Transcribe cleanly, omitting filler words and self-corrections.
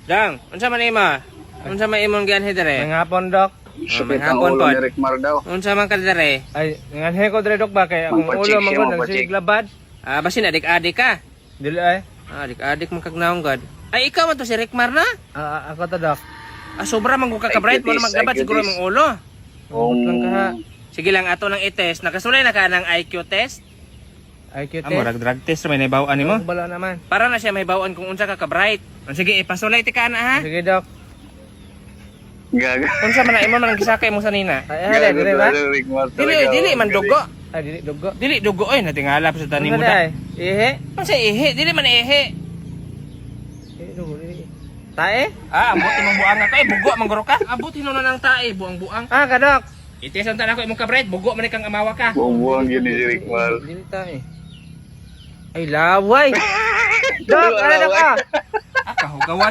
Dang, unsa man ima? Unsa man imong gianhi dere? Ngapon dok. Sakit ang manghapon ulo pod. ni Rickmar daw. Unsa man ka dere? Ay, nganhe ko dire dok ba kay akong Mampacheck ulo siya, mangod mampacheck. sig labad. Ah, basin adik-adik ka. Dili ay. Adik-adik man kagnaong god. Ay ikaw man to si Rickmar na? Ako to dok. Ah, sobra man ka bright mo na maglabat IQ siguro test. mong ulo. Lang ka ha. Sige lang ato ng i-test. Nakasulay na ka ng IQ test. IQ Amo test. drug test may naibawan nimo. Bala naman. Para na siya may bawaan kung unsa ka bright. Sige, ipasulay ti ka na ha. Sige dok. Gaga. Unsa man na imo man gisakay mo sanina? Ay, hali, dire ba? Rickmar Dili man dugo. Ay, dili dugo. Dili dugo oy natingala pa sa tanim mo Ano da. day? Ihe? Unsa ihi? Dili man ihi. Dugo, dili. Tae? Ah, ambot imong buang ako. Bugo mangguro ka. Ambot hinuno ng tae, buang-buang. Ah, kadok. Itis ang tanako imong ka-bright, bugo man kang amawa ka. Buong-buong yun ni Rickmar. Dili tae. Ay, laway. Dok, ano dok ah? Ah, kahugawan.